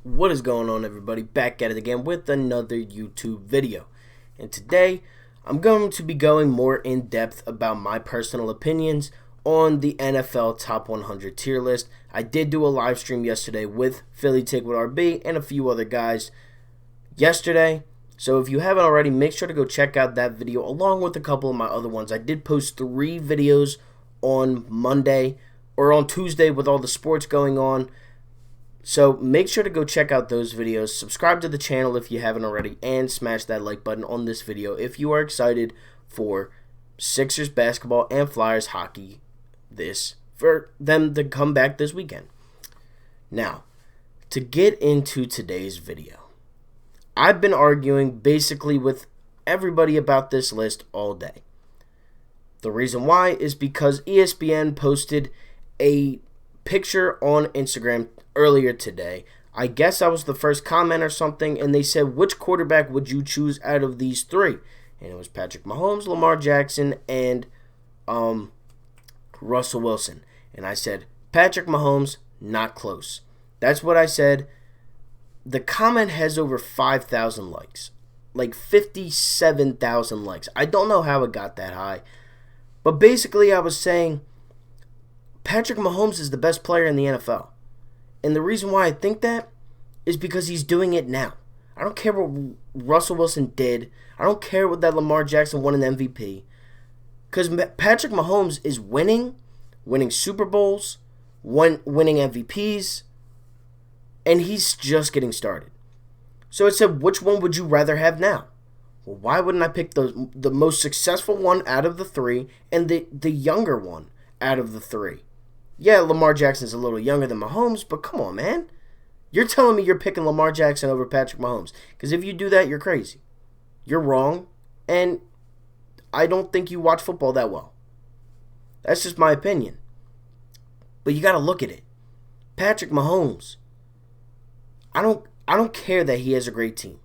What is going on, everybody? Back at it again with another YouTube video. And today, I'm going to be going more in depth about my personal opinions on the NFL Top 100 tier list. I did do a live stream yesterday with Philly Take with RB and a few other guys yesterday. So if you haven't already, make sure to go check out that video along with a couple of my other ones. I did post 3 videos on Monday or on Tuesday with all the sports going on. So make sure to go check out those videos, subscribe to the channel if you haven't already, and smash that like button on this video if you are excited for Sixers basketball and Flyers hockey for them to come back this weekend. Now, to get into today's video, I've been arguing basically with everybody about this list all day. The reason why is because ESPN posted a picture on Instagram earlier today. I guess I was the first comment or something, and they said, which quarterback would you choose out of these 3? And it was Patrick Mahomes, Lamar Jackson, and Russell Wilson. And I said, Patrick Mahomes, not close. That's what I said. The comment has over 5,000 likes. Like 57,000 likes. I don't know how it got that high. But basically I was saying Patrick Mahomes is the best player in the NFL. And the reason why I think that is because he's doing it now. I don't care what Russell Wilson did. I don't care what that Lamar Jackson won an MVP. Because Patrick Mahomes is winning Super Bowls, winning MVPs, and he's just getting started. So it said, which one would you rather have now? Well, why wouldn't I pick the most successful one out of the 3 and the younger one out of the 3? Yeah, Lamar Jackson's a little younger than Mahomes, but come on, man. You're telling me you're picking Lamar Jackson over Patrick Mahomes. Because if you do that, you're crazy. You're wrong, and I don't think you watch football that well. That's just my opinion. But you got to look at it. Patrick Mahomes, I don't care that he has a great team.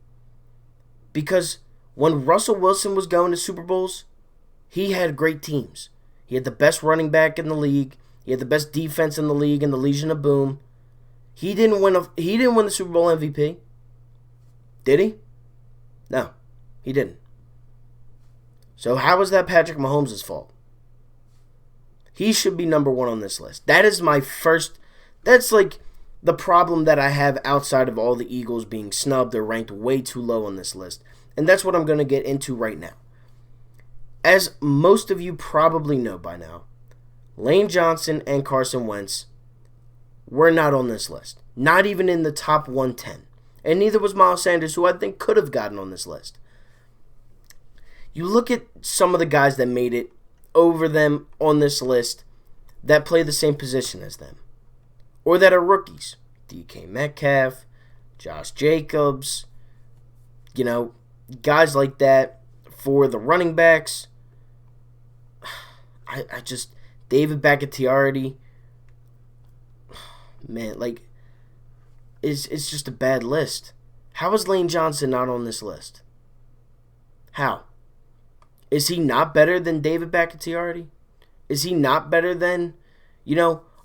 Because when Russell Wilson was going to Super Bowls, he had great teams. He had the best running back in the league. He had the best defense in the league in the Legion of Boom. He didn't win the Super Bowl MVP. Did he? No, he didn't. So how is that Patrick Mahomes' fault? He should be number 1 on this list. That's like the problem that I have outside of all the Eagles being snubbed. They're ranked way too low on this list. And that's what I'm going to get into right now. As most of you probably know by now, Lane Johnson and Carson Wentz were not on this list. Not even in the top 110. And neither was Miles Sanders, who I think could have gotten on this list. You look at some of the guys that made it over them on this list that play the same position as them. Or that are rookies. DK Metcalf, Josh Jacobs, guys like that. For the running backs, David Bakhtiari, man, it's just a bad list. How is Lane Johnson not on this list? How? Is he not better than David Bakhtiari? Is he not better than,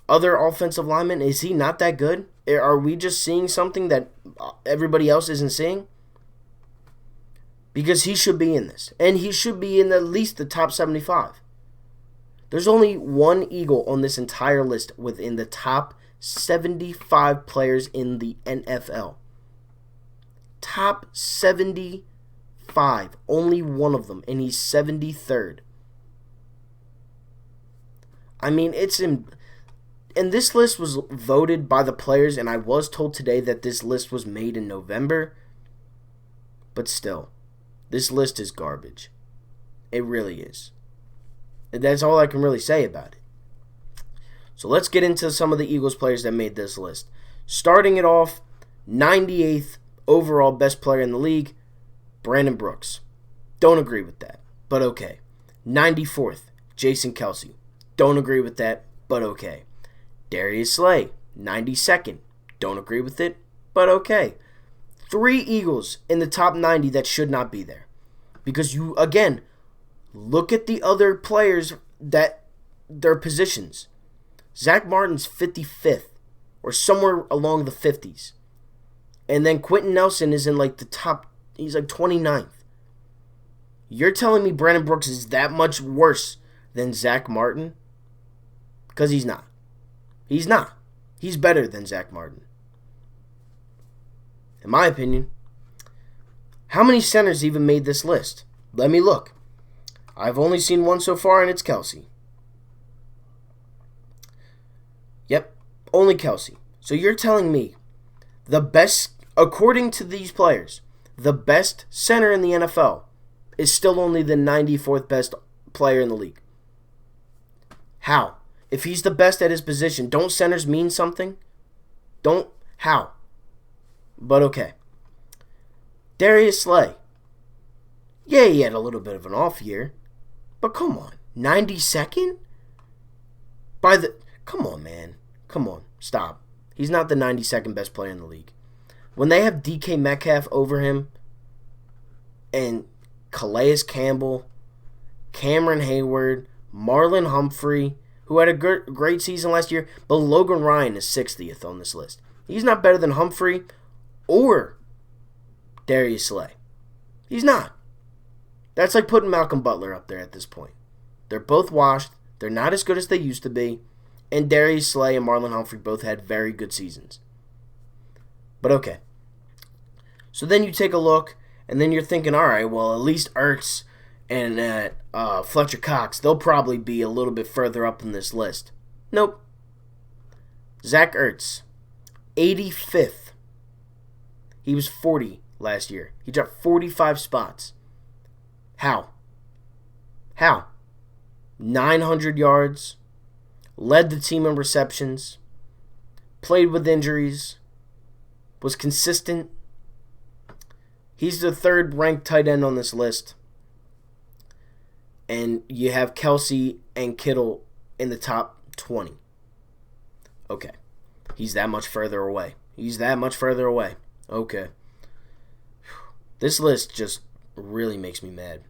other offensive linemen? Is he not that good? Are we just seeing something that everybody else isn't seeing? Because he should be in this. And he should be in at least the top 75. There's only one Eagle on this entire list within the top 75 players in the NFL. Top 75. Only one of them, and he's 73rd. I mean, and this list was voted by the players, and I was told today that this list was made in November. But still, this list is garbage. It really is. That's all I can really say about it. So let's get into some of the Eagles players that made this list. Starting it off, 98th overall best player in the league, Brandon Brooks. Don't agree with that, but okay. 94th, Jason Kelce. Don't agree with that, but okay. Darius Slay, 92nd. Don't agree with it, but okay. 3 Eagles in the top 90 that should not be there. Because you, again, look at the other players that their positions. Zach Martin's 55th, or somewhere along the 50s. And then Quentin Nelson is in like the top, he's like 29th. You're telling me Brandon Brooks is that much worse than Zach Martin? Because he's not. He's not. He's better than Zach Martin. In my opinion. How many centers even made this list? Let me look. I've only seen one so far, and it's Kelsey. Yep, only Kelsey. So you're telling me the best, according to these players, the best center in the NFL is still only the 94th best player in the league. How? If he's the best at his position, don't centers mean something? How? But okay. Darius Slay. Yeah, he had a little bit of an off year. But come on. 92nd? Come on, man. Come on. Stop. He's not the 92nd best player in the league. When they have DK Metcalf over him and Calais Campbell, Cameron Hayward, Marlon Humphrey, who had a great season last year, but Logan Ryan is 60th on this list. He's not better than Humphrey or Darius Slay. He's not. That's like putting Malcolm Butler up there at this point. They're both washed. They're not as good as they used to be. And Darius Slay and Marlon Humphrey both had very good seasons. But okay. So then you take a look, and then you're thinking, all right, well, at least Ertz and Fletcher Cox, they'll probably be a little bit further up in this list. Nope. Zach Ertz, 85th. He was 40 last year. He dropped 45 spots. How? 900 yards, led the team in receptions, played with injuries, was consistent. He's the third ranked tight end on this list. And you have Kelsey and Kittle in the top 20. Okay. He's that much further away. Okay. This list just really makes me mad.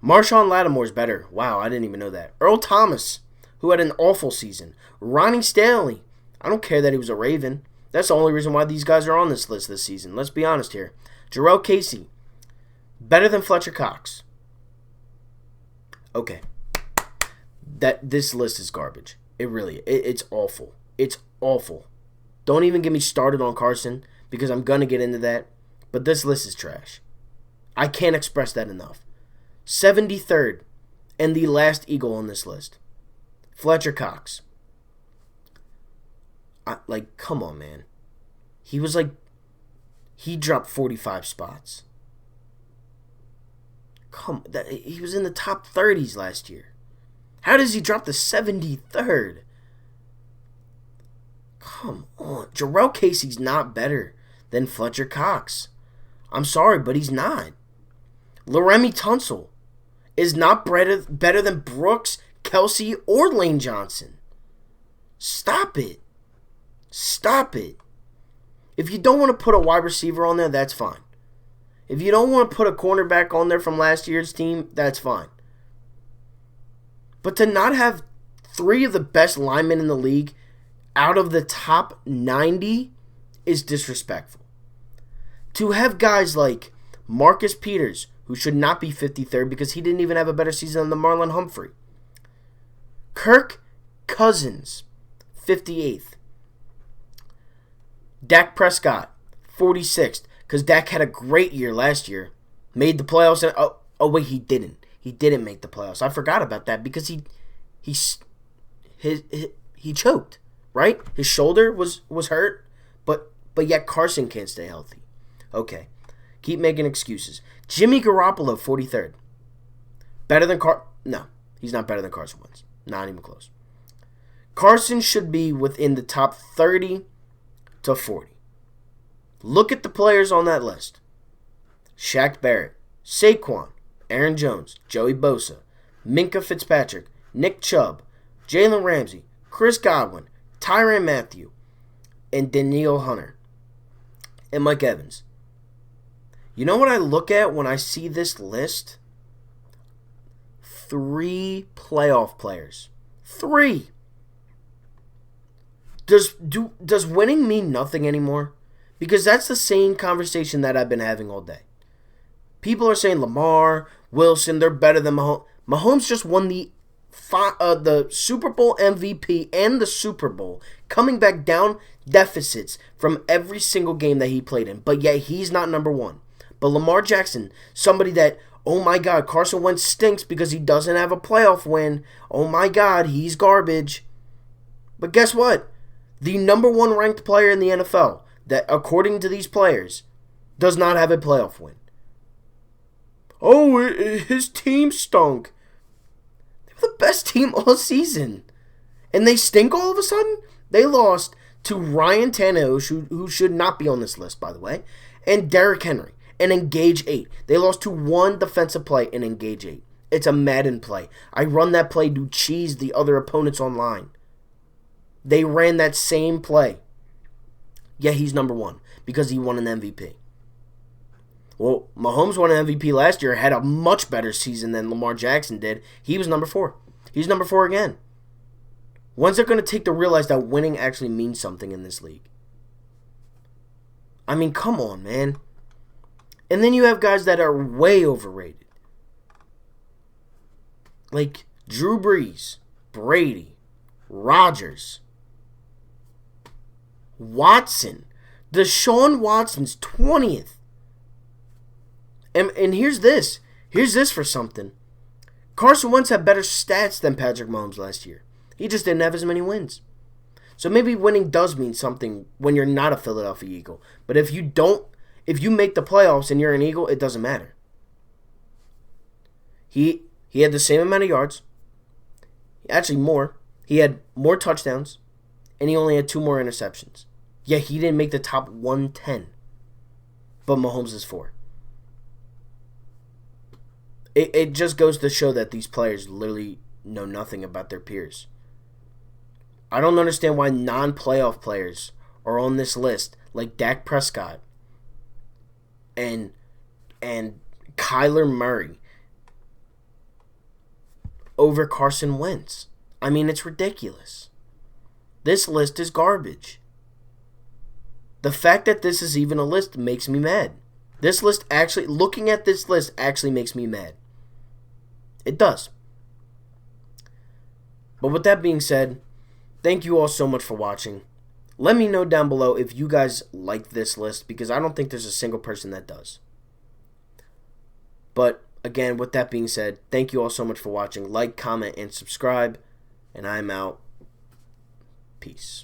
Marshawn Lattimore's better. Wow, I didn't even know that. Earl Thomas, who had an awful season. Ronnie Stanley. I don't care that he was a Raven. That's the only reason why these guys are on this list this season. Let's be honest here. Jarrell Casey, better than Fletcher Cox. Okay. This list is garbage. It really it's awful. It's awful. Don't even get me started on Carson because I'm going to get into that. But this list is trash. I can't express that enough. 73rd and the last Eagle on this list. Fletcher Cox. Come on, man. He dropped 45 spots. He was in the top 30s last year. How does he drop to 73rd? Come on. Jarrell Casey's not better than Fletcher Cox. I'm sorry, but he's not. Laramie Tunsil is not better than Brooks, Kelsey, or Lane Johnson. Stop it. If you don't want to put a wide receiver on there, that's fine. If you don't want to put a cornerback on there from last year's team, that's fine. But to not have 3 of the best linemen in the league out of the top 90 is disrespectful. To have guys like Marcus Peters, who should not be 53rd because he didn't even have a better season than Marlon Humphrey. Kirk Cousins, 58th. Dak Prescott, 46th, because Dak had a great year last year. Made the playoffs. Wait, he didn't. He didn't make the playoffs. I forgot about that because he choked, right? His shoulder was hurt, but yet Carson can't stay healthy. Okay, keep making excuses. Jimmy Garoppolo, 43rd. Better than No, he's not better than Carson Wentz. Not even close. Carson should be within the top 30 to 40. Look at the players on that list. Shaq Barrett, Saquon, Aaron Jones, Joey Bosa, Minkah Fitzpatrick, Nick Chubb, Jalen Ramsey, Chris Godwin, Tyrann Mathieu, and Danielle Hunter, and Mike Evans. You know what I look at when I see this list? 3 playoff players. 3. Does winning mean nothing anymore? Because that's the same conversation that I've been having all day. People are saying Lamar, Wilson, they're better than Mahomes. Mahomes just won the Super Bowl MVP and the Super Bowl, coming back down deficits from every single game that he played in. But yet he's not number one. But Lamar Jackson, somebody that, oh my God, Carson Wentz stinks because he doesn't have a playoff win. Oh my God, he's garbage. But guess what? The number one ranked player in the NFL, that according to these players, does not have a playoff win. Oh, his team stunk. They were the best team all season. And they stink all of a sudden? They lost to Ryan Tannehill, who should not be on this list, by the way, and Derrick Henry, and Engage 8. They lost to one defensive play in Engage 8. It's a Madden play. I run that play to cheese the other opponents online. They ran that same play. Yeah, he's number one because he won an MVP. Well, Mahomes won an MVP last year, had a much better season than Lamar Jackson did. He was number 4. He's number 4 again. When's it going to take to realize that winning actually means something in this league? I mean, come on, man. And then you have guys that are way overrated. Like Drew Brees, Brady, Rodgers, Watson. Deshaun Watson's 20th. And here's this. Here's this for something. Carson Wentz had better stats than Patrick Mahomes last year. He just didn't have as many wins. So maybe winning does mean something when you're not a Philadelphia Eagle. But if you make the playoffs and you're an Eagle, it doesn't matter. He had the same amount of yards. Actually more. He had more touchdowns. And he only had 2 more interceptions. Yeah, he didn't make the top 110. But Mahomes is 4. It just goes to show that these players literally know nothing about their peers. I don't understand why non-playoff players are on this list, like Dak Prescott and Kyler Murray over Carson Wentz. I mean, it's ridiculous. This list is garbage. The fact that this is even a list makes me mad. Looking at this list actually makes me mad. It does. But with that being said, thank you all so much for watching. Let me know down below if you guys like this list, because I don't think there's a single person that does. But again, with that being said, thank you all so much for watching. Like, comment, and subscribe. And I'm out. Peace.